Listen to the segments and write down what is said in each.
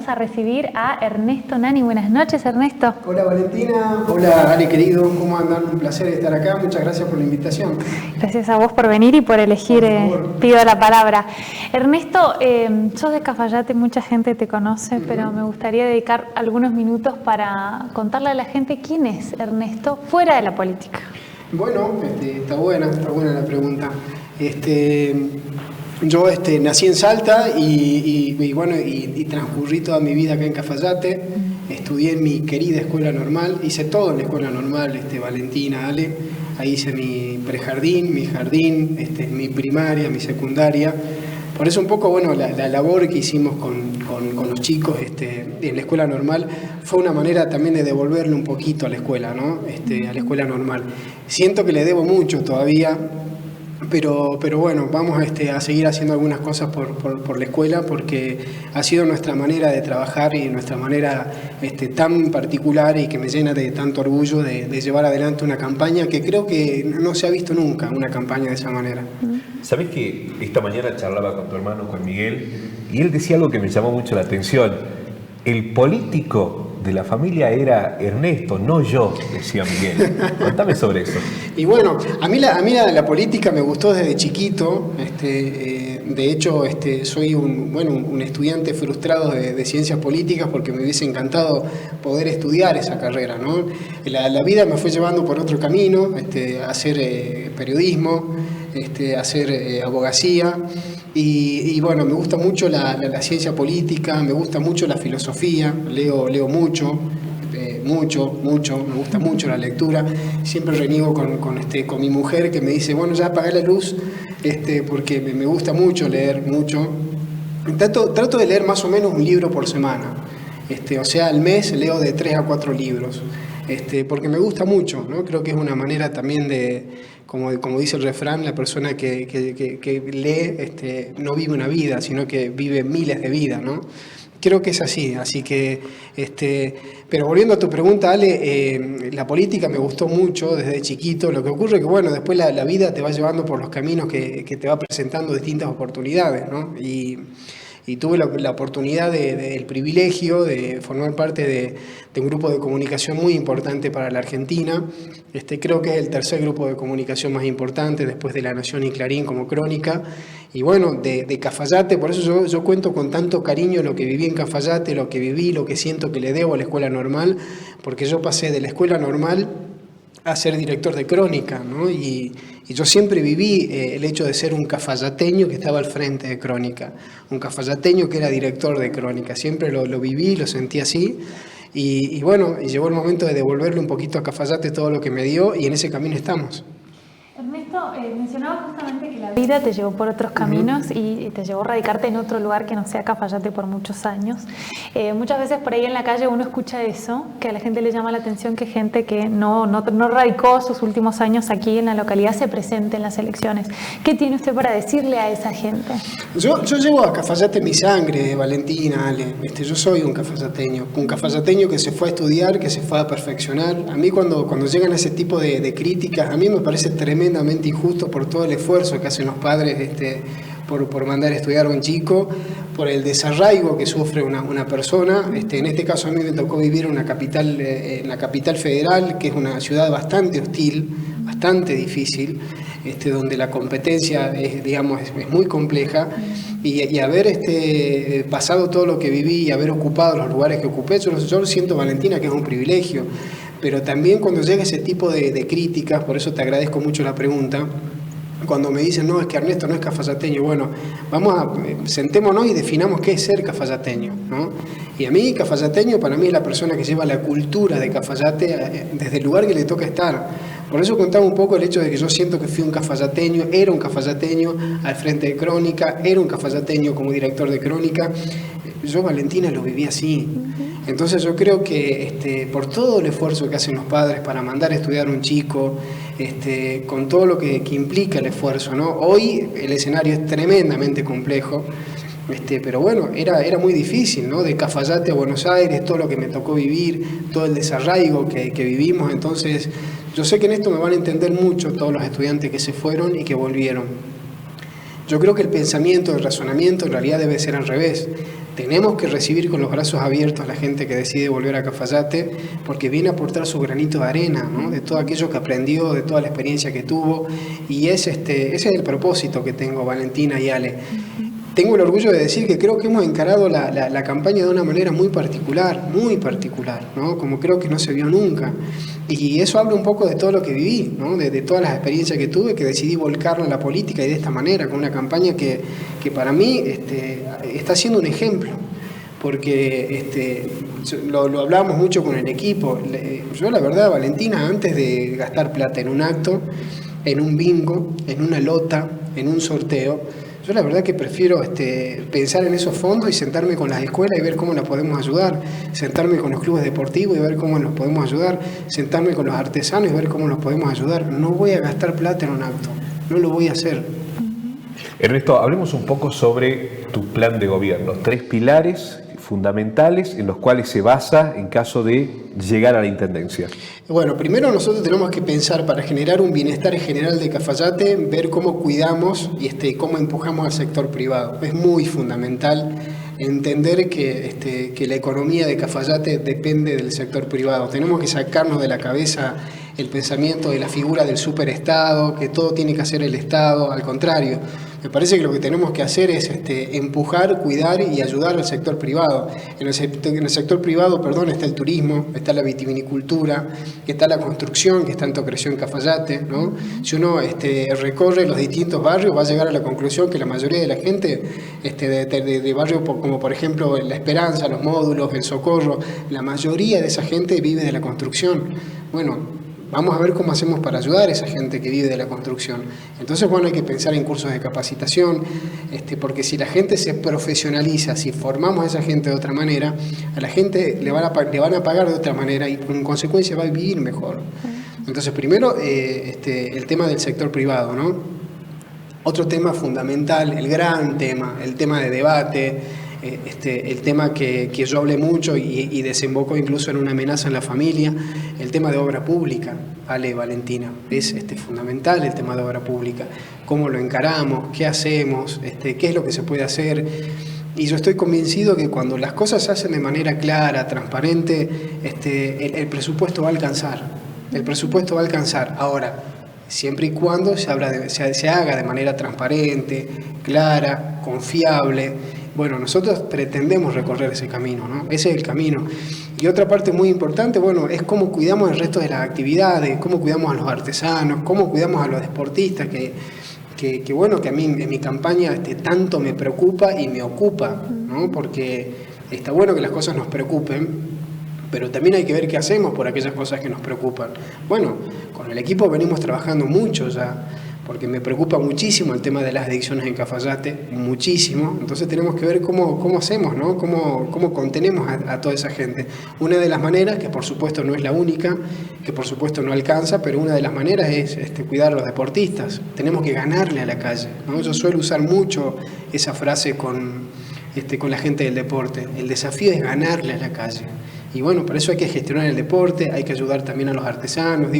vamos a recibir a Ernesto Nani. Buenas noches, Ernesto. Hola Valentina, hola Ale querido, ¿cómo andan? Un placer estar acá, muchas gracias por la invitación. Gracias a vos por venir y por elegir, pido la palabra. Ernesto, sos de Cafayate, mucha gente te conoce, pero me gustaría dedicar algunos minutos para contarle a la gente quién es Ernesto fuera de la política. Bueno, está buena la pregunta. Yo nací en Salta y transcurrí toda mi vida acá en Cafayate. Estudié en mi querida escuela normal, hice todo en la escuela normal, Valentina, Ale. Ahí hice mi prejardín, mi jardín, mi primaria, mi secundaria. Por eso un poco, la labor que hicimos con los chicos en la escuela normal fue una manera también de devolverle un poquito a la escuela, ¿no? A la escuela normal. Siento que le debo mucho todavía, pero bueno, vamos a seguir haciendo algunas cosas por la escuela porque ha sido nuestra manera de trabajar y nuestra manera tan particular y que me llena de tanto orgullo de llevar adelante una campaña que creo que no se ha visto nunca, una campaña de esa manera. ¿Sabés que esta mañana charlaba con tu hermano, con Miguel, y él decía algo que me llamó mucho la atención? El político de la familia era Ernesto, no yo, decía Miguel. Contame sobre eso. Y bueno, a mí la política me gustó desde chiquito. De hecho, soy un estudiante frustrado de ciencias políticas porque me hubiese encantado poder estudiar esa carrera, ¿no? La vida me fue llevando por otro camino, a hacer periodismo, a hacer abogacía. Y bueno, me gusta mucho la ciencia política, me gusta mucho la filosofía, leo mucho, me gusta mucho la lectura. Siempre reniego con mi mujer que me dice, bueno, ya apaga la luz, porque me gusta mucho leer mucho. Trato de leer más o menos un libro por semana, o sea, al mes leo de 3 a 4 libros, porque me gusta mucho, ¿no? Creo que es una manera también de... Como dice el refrán, la persona que lee no vive una vida, sino que vive miles de vidas, ¿no? Creo que es así que... Pero volviendo a tu pregunta, Ale, la política me gustó mucho desde chiquito. Lo que ocurre es que, bueno, después la vida te va llevando por los caminos que te va presentando distintas oportunidades, ¿no? Y tuve la oportunidad el privilegio de formar parte de un grupo de comunicación muy importante para la Argentina. Creo que es el tercer grupo de comunicación más importante después de La Nación y Clarín como Crónica. Y bueno, de Cafayate, por eso yo cuento con tanto cariño lo que viví en Cafayate, lo que viví, lo que siento que le debo a la escuela normal, porque yo pasé de la escuela normal a ser director de Crónica, ¿no? Y yo siempre viví el hecho de ser un cafayateño que estaba al frente de Crónica, un cafayateño que era director de Crónica, siempre lo viví, lo sentí así, y bueno, llegó el momento de devolverle un poquito a Cafayate todo lo que me dio, y en ese camino estamos. Ernesto, mencionabas justamente que la vida te llevó por otros caminos y te llevó a radicarte en otro lugar que no sea Cafayate por muchos años. Muchas veces por ahí en la calle uno escucha eso, que a la gente le llama la atención que gente que no radicó sus últimos años aquí en la localidad se presente en las elecciones. ¿Qué tiene usted para decirle a esa gente? Yo llevo a Cafayate en mi sangre, Valentina, Ale. Yo soy un cafayateño que se fue a estudiar, que se fue a perfeccionar. A mí cuando llegan ese tipo de críticas, a mí me parece tremendamente injusto por todo el esfuerzo que hacen los padres por mandar a estudiar a un chico, por el desarraigo que sufre una persona. En este caso a mí me tocó vivir en la capital federal, que es una ciudad bastante hostil, bastante difícil, donde la competencia es muy compleja, y haber pasado todo lo que viví y haber ocupado los lugares que ocupé, yo lo siento, Valentina, que es un privilegio. Pero también cuando llega ese tipo de críticas, por eso te agradezco mucho la pregunta, cuando me dicen, no, es que Ernesto no es cafayateño, bueno, sentémonos y definamos qué es ser cafayateño, ¿no? Y a mí, cafayateño, para mí es la persona que lleva la cultura de Cafayate desde el lugar que le toca estar. Por eso contaba un poco el hecho de que yo siento que fui un cafayateño, era un cafayateño al frente de Crónica, era un cafayateño como director de Crónica. Yo, Valentina, lo viví así. Entonces yo creo que por todo el esfuerzo que hacen los padres para mandar a estudiar a un chico, con todo lo que implica el esfuerzo, ¿no? Hoy el escenario es tremendamente complejo, pero bueno, era muy difícil, ¿no? De Cafayate a Buenos Aires, todo lo que me tocó vivir, todo el desarraigo que vivimos. Entonces yo sé que en esto me van a entender mucho todos los estudiantes que se fueron y que volvieron. Yo creo que el pensamiento, el razonamiento en realidad debe ser al revés. tenemos que recibir con los brazos abiertos a la gente que decide volver a Cafayate, porque viene a aportar su granito de arena, ¿no? De todo aquello que aprendió, de toda la experiencia que tuvo, y ese es el propósito que tengo, Valentina y Ale. Tengo el orgullo de decir que creo que hemos encarado la campaña de una manera muy particular, ¿no? Como creo que no se vio nunca. Y eso habla un poco de todo lo que viví, ¿no? De todas las experiencias que tuve, que decidí volcarlo en la política y de esta manera, con una campaña que para mí está siendo un ejemplo. Porque lo hablábamos mucho con el equipo. Yo la verdad, Valentina, antes de gastar plata en un acto, en un bingo, en una lota, en un sorteo, yo la verdad que prefiero pensar en esos fondos y sentarme con las escuelas y ver cómo nos podemos ayudar, sentarme con los clubes deportivos y ver cómo nos podemos ayudar, sentarme con los artesanos y ver cómo nos podemos ayudar. No voy a gastar plata en un acto, no lo voy a hacer. Ernesto, hablemos un poco sobre tu plan de gobierno, 3 pilares fundamentales en los cuales se basa en caso de llegar a la intendencia. Bueno, primero nosotros tenemos que pensar, para generar un bienestar general de Cafayate, ver cómo cuidamos y cómo empujamos al sector privado. Es muy fundamental entender que la economía de Cafayate depende del sector privado. Tenemos que sacarnos de la cabeza el pensamiento de la figura del superestado, que todo tiene que hacer el Estado. Al contrario, me parece que lo que tenemos que hacer es empujar, cuidar y ayudar al sector privado. En el sector privado, está el turismo, está la vitivinicultura, está la construcción, que tanto creció en Cafayate, ¿no? Si uno recorre los distintos barrios, va a llegar a la conclusión que la mayoría de la gente de barrios como por ejemplo La Esperanza, Los Módulos, El Socorro, la mayoría de esa gente vive de la construcción. Bueno, vamos a ver cómo hacemos para ayudar a esa gente que vive de la construcción. Entonces, hay que pensar en cursos de capacitación, porque si la gente se profesionaliza, si formamos a esa gente de otra manera, a la gente le van a pagar de otra manera y en consecuencia va a vivir mejor. Entonces, primero, el tema del sector privado, ¿no? Otro tema fundamental, el gran tema, el tema de debate, el tema que yo hablé mucho y desembocó incluso en una amenaza en la familia, el tema de obra pública. Ale, Valentina, es fundamental el tema de obra pública. ¿Cómo lo encaramos? ¿Qué hacemos? ¿Qué es lo que se puede hacer? Y yo estoy convencido que cuando las cosas se hacen de manera clara, transparente, el presupuesto va a alcanzar. El presupuesto va a alcanzar. Ahora, siempre y cuando se haga de manera transparente, clara, confiable. Bueno, nosotros pretendemos recorrer ese camino, ¿no? Ese es el camino. Y otra parte muy importante, es cómo cuidamos el resto de las actividades, cómo cuidamos a los artesanos, cómo cuidamos a los deportistas, que a mí en mi campaña tanto me preocupa y me ocupa, ¿no? Porque está bueno que las cosas nos preocupen, pero también hay que ver qué hacemos por aquellas cosas que nos preocupan. Bueno, con el equipo venimos trabajando mucho ya, porque me preocupa muchísimo el tema de las adicciones en Cafayate, muchísimo. Entonces tenemos que ver cómo hacemos, ¿no? Cómo contenemos a toda esa gente. Una de las maneras, que por supuesto no es la única, que por supuesto no alcanza, pero una de las maneras es cuidar a los deportistas. Tenemos que ganarle a la calle, ¿no? Yo suelo usar mucho esa frase con la gente del deporte. El desafío es ganarle a la calle. Y para eso hay que gestionar el deporte, hay que ayudar también a los artesanos.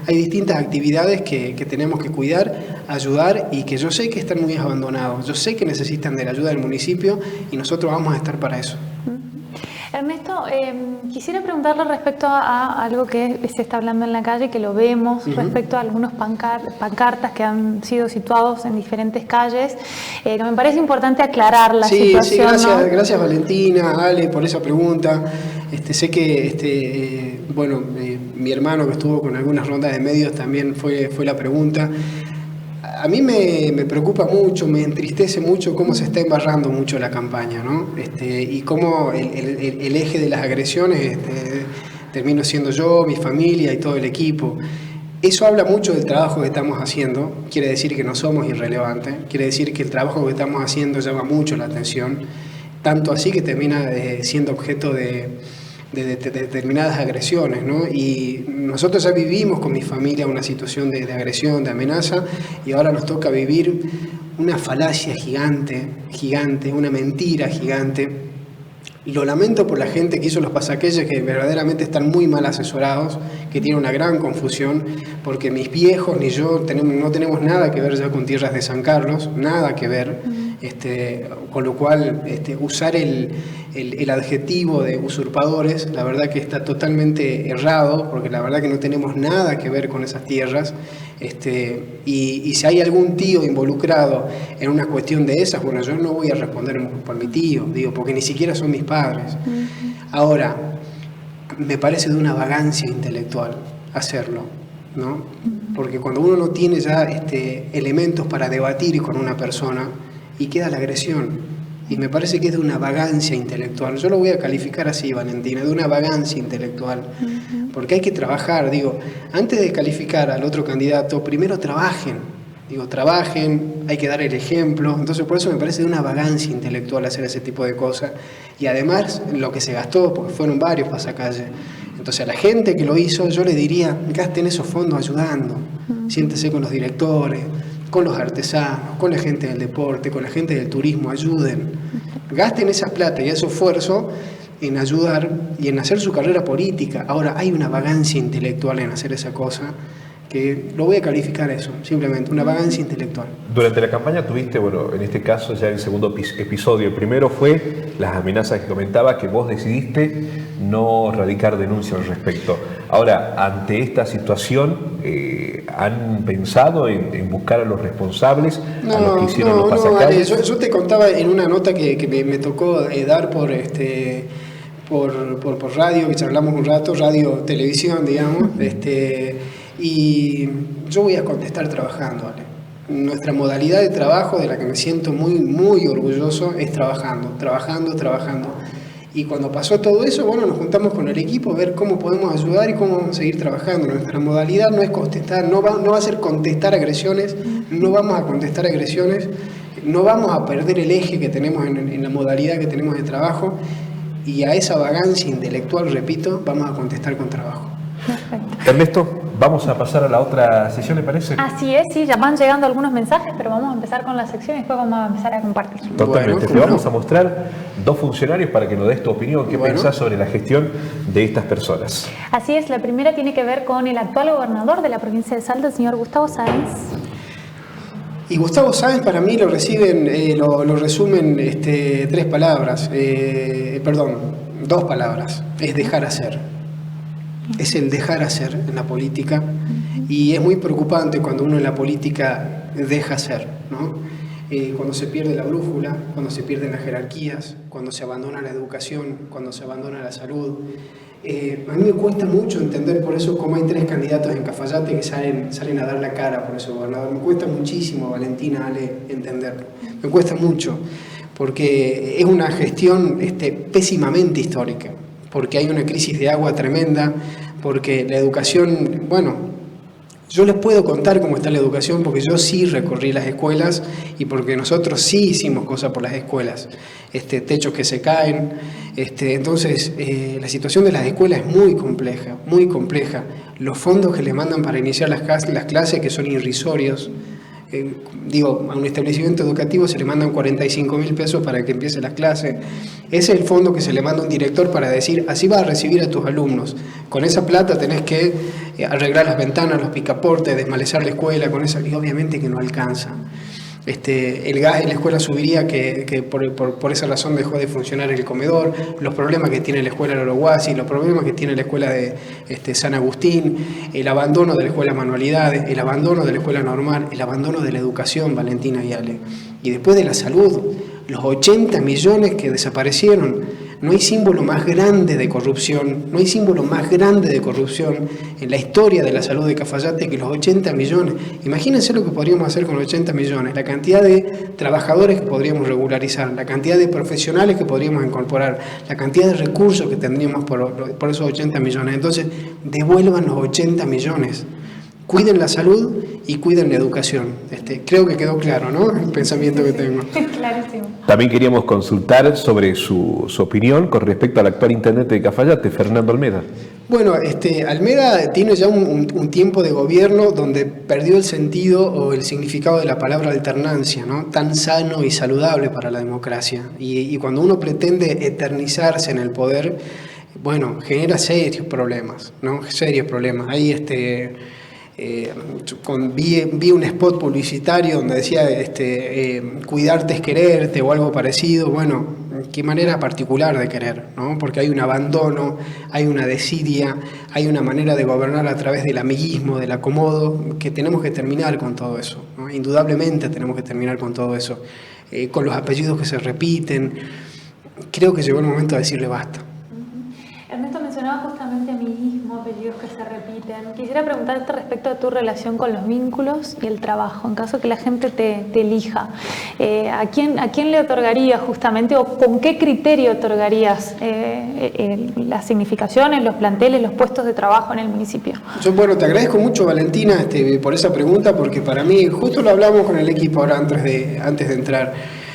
Hay distintas actividades que tenemos que cuidar, ayudar y que yo sé que están muy abandonados. Yo sé que necesitan de la ayuda del municipio y nosotros vamos a estar para eso. Ernesto, quisiera preguntarle respecto a algo que se está hablando en la calle, que lo vemos, respecto a algunos pancartas que han sido situados en diferentes calles, que me parece importante aclarar la situación. Sí, gracias Valentina, Ale, por esa pregunta. Sé que mi hermano que estuvo con algunas rondas de medios también fue la pregunta. A mí me preocupa mucho, me entristece mucho cómo se está embarrando mucho la campaña, ¿no? Y cómo el eje de las agresiones termino siendo yo, mi familia y todo el equipo. Eso habla mucho del trabajo que estamos haciendo, quiere decir que no somos irrelevantes, quiere decir que el trabajo que estamos haciendo llama mucho la atención, tanto así que termina siendo objeto de determinadas agresiones, ¿no? Y nosotros ya vivimos con mi familia una situación de agresión, de amenaza, y ahora nos toca vivir una falacia gigante, una mentira gigante. Y lo lamento por la gente que hizo los pasaqueyes, que verdaderamente están muy mal asesorados, que tienen una gran confusión, porque mis viejos ni yo no tenemos nada que ver ya con tierras de San Carlos, nada que ver. Con lo cual usar el adjetivo de usurpadores, la verdad que está totalmente errado, porque la verdad que no tenemos nada que ver con esas tierras. Y si hay algún tío involucrado en una cuestión de esas, bueno, yo no voy a responder por mi tío, digo, porque ni siquiera son mis padres. Ahora, me parece de una vagancia intelectual hacerlo, ¿no? Porque cuando uno no tiene ya elementos para debatir con una persona, y queda la agresión, y me parece que es de una vagancia intelectual. Yo lo voy a calificar así, Valentina, de una vagancia intelectual, porque hay que trabajar, digo, antes de calificar al otro candidato, primero trabajen, hay que dar el ejemplo. Entonces por eso me parece de una vagancia intelectual hacer ese tipo de cosas, y además lo que se gastó, porque fueron varios pasacalles. Entonces a la gente que lo hizo, yo le diría, gasten esos fondos ayudando, siéntese con los directores, con los artesanos, con la gente del deporte, con la gente del turismo, ayuden. Gasten esa plata y ese esfuerzo en ayudar y en hacer su carrera política. Ahora, hay una vagancia intelectual en hacer esa cosa, que lo voy a calificar eso, simplemente, una vagancia intelectual. Durante la campaña tuviste, bueno, en este caso ya el segundo episodio. El primero fue las amenazas que comentaba, que vos decidiste no radicar denuncia al respecto. Ahora, ante esta situación, ¿han pensado en buscar a los responsables, a los que hicieron los pasacalles? Ale, yo te contaba en una nota que me tocó dar por radio, que charlamos un rato, radio, televisión, digamos, y yo voy a contestar trabajando, Ale. Nuestra modalidad de trabajo, de la que me siento muy, muy orgulloso, es trabajando. Y cuando pasó todo eso, bueno, nos juntamos con el equipo a ver cómo podemos ayudar y cómo vamos a seguir trabajando. Nuestra modalidad no es contestar, no va a ser contestar agresiones, no vamos a contestar agresiones, no vamos a perder el eje que tenemos en la modalidad que tenemos de trabajo, y a esa vagancia intelectual, repito, vamos a contestar con trabajo. Perfecto. Ernesto, vamos a pasar a la otra sesión, ¿le parece? Así es, sí, ya van llegando algunos mensajes, pero vamos a empezar con la sección y después vamos a empezar a compartir. Totalmente. Bueno, te vamos a mostrar dos funcionarios para que nos des tu opinión. ¿Qué pensás sobre la gestión de estas personas? Así es, la primera tiene que ver con el actual gobernador de la provincia de Salta, el señor Gustavo Sáenz. Y Gustavo Sáenz, para mí lo resumen tres palabras, dos palabras, es dejar hacer. Es el dejar hacer en la política, y es muy preocupante cuando uno en la política deja hacer, ¿no? Cuando se pierde la brújula, cuando se pierden las jerarquías, cuando se abandona la educación, cuando se abandona la salud. A mí me cuesta mucho entender por eso cómo hay tres candidatos en Cafayate que salen a dar la cara por ese gobernador. Me cuesta muchísimo, Valentina, Ale, entenderlo. Me cuesta mucho, porque es una gestión pésimamente histórica, porque hay una crisis de agua tremenda, porque la educación, bueno, yo les puedo contar cómo está la educación porque yo sí recorrí las escuelas y porque nosotros sí hicimos cosas por las escuelas, techos que se caen, entonces la situación de las escuelas es muy compleja, muy compleja. Los fondos que le mandan para iniciar las clases, que son irrisorios, a un establecimiento educativo se le mandan 45.000 pesos para que empiece las clases. Ese es el fondo que se le manda a un director para decir, así vas a recibir a tus alumnos. Con esa plata tenés que arreglar las ventanas, los picaportes, desmalezar la escuela, y obviamente que no alcanza. El gas en la escuela subiría, que por esa razón dejó de funcionar el comedor, los problemas que tiene la escuela de Oroguasi, los problemas que tiene la escuela de San Agustín, el abandono de la escuela de manualidades, el abandono de la escuela normal, el abandono de la educación, Valentina y Ale. Y después de la salud, los 80 millones que desaparecieron. No hay símbolo más grande de corrupción, en la historia de la salud de Cafayate que los 80 millones. Imagínense lo que podríamos hacer con los 80 millones, la cantidad de trabajadores que podríamos regularizar, la cantidad de profesionales que podríamos incorporar, la cantidad de recursos que tendríamos por esos 80 millones. Entonces, devuelvan los 80 millones. Cuiden la salud y cuiden la educación. Creo que quedó claro, ¿no? El pensamiento que tengo. Clarísimo. También queríamos consultar sobre su opinión con respecto al actual intendente de Cafayate, Fernando Almeda. Bueno, Almeda tiene ya un tiempo de gobierno donde perdió el sentido o el significado de la palabra alternancia, ¿no? Tan sano y saludable para la democracia. Y cuando uno pretende eternizarse en el poder, bueno, genera serios problemas, ¿no? Serios problemas. Ahí Vi un spot publicitario donde decía cuidarte es quererte o algo parecido. Bueno, qué manera particular de querer, ¿no? Porque hay un abandono, hay una desidia, hay una manera de gobernar a través del amiguismo, del acomodo, que tenemos que terminar con todo eso, ¿no? Indudablemente tenemos que terminar con todo eso, con los apellidos que se repiten. Creo que llegó el momento de decirle basta. Ernesto mencionaba justamente amiguismo, apellidos que se repiten. Quisiera preguntarte respecto a tu relación con los vínculos y el trabajo, en caso que la gente te elija. ¿A quién le otorgarías justamente o con qué criterio otorgarías las significaciones, los planteles, los puestos de trabajo en el municipio? Yo, te agradezco mucho, Valentina, por esa pregunta, porque para mí, justo lo hablamos con el equipo ahora antes de entrar.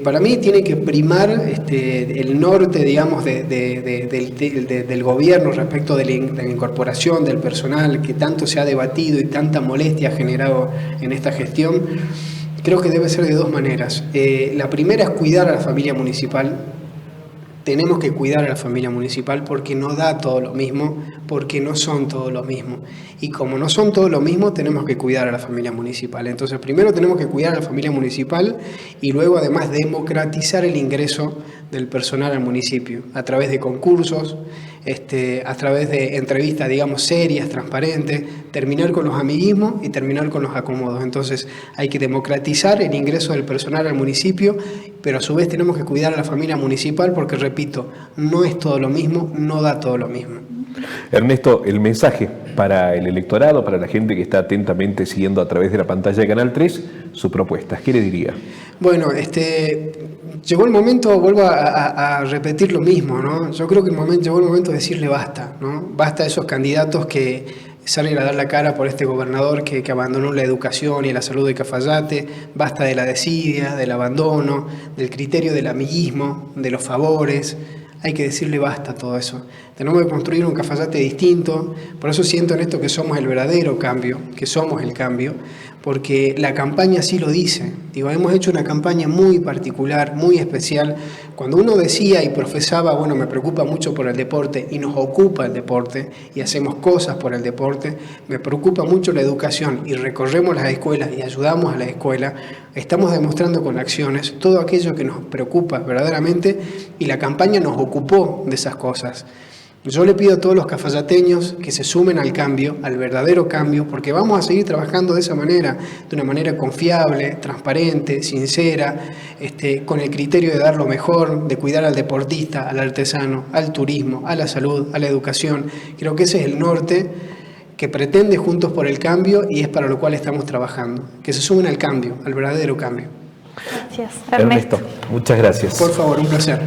Para mí tiene que primar el norte, digamos, del gobierno respecto de la incorporación del personal que tanto se ha debatido y tanta molestia ha generado en esta gestión. Creo que debe ser de dos maneras. La primera es cuidar a la familia municipal. Tenemos que cuidar a la familia municipal porque no da todo lo mismo, porque no son todo lo mismo. Y como no son todo lo mismo, tenemos que cuidar a la familia municipal. Entonces, primero tenemos que cuidar a la familia municipal y luego, además, democratizar el ingreso del personal al municipio a través de concursos, a través de entrevistas, digamos, serias, transparentes, terminar con los amiguismos y terminar con los acomodos. Entonces, hay que democratizar el ingreso del personal al municipio, pero a su vez tenemos que cuidar a la familia municipal porque, repito, no es todo lo mismo, no da todo lo mismo. Ernesto, el mensaje para el electorado, para la gente que está atentamente siguiendo a través de la pantalla de Canal 3, su propuesta, ¿qué le diría? Bueno, llegó el momento, vuelvo a repetir lo mismo, ¿no? Yo creo que llegó el momento de decirle basta, ¿no? Basta a esos candidatos que salen a dar la cara por este gobernador que abandonó la educación y la salud de Cafayate, basta de la desidia, del abandono, del criterio del amiguismo, de los favores. Hay que decirle basta a todo eso. Tenemos que construir un Cafayate distinto. Por eso siento en esto que somos el verdadero cambio, que somos el cambio, porque la campaña sí lo dice. Hemos hecho una campaña muy particular, muy especial. Cuando uno decía y profesaba, me preocupa mucho por el deporte y nos ocupa el deporte y hacemos cosas por el deporte, me preocupa mucho la educación y recorremos las escuelas y ayudamos a la escuela, estamos demostrando con acciones todo aquello que nos preocupa verdaderamente y la campaña nos ocupó de esas cosas. Yo le pido a todos los cafayateños que se sumen al cambio, al verdadero cambio, porque vamos a seguir trabajando de esa manera, de una manera confiable, transparente, sincera, con el criterio de dar lo mejor, de cuidar al deportista, al artesano, al turismo, a la salud, a la educación. Creo que ese es el norte que pretende Juntos por el Cambio y es para lo cual estamos trabajando. Que se sumen al cambio, al verdadero cambio. Gracias, Ernesto. Muchas gracias. Por favor, un placer.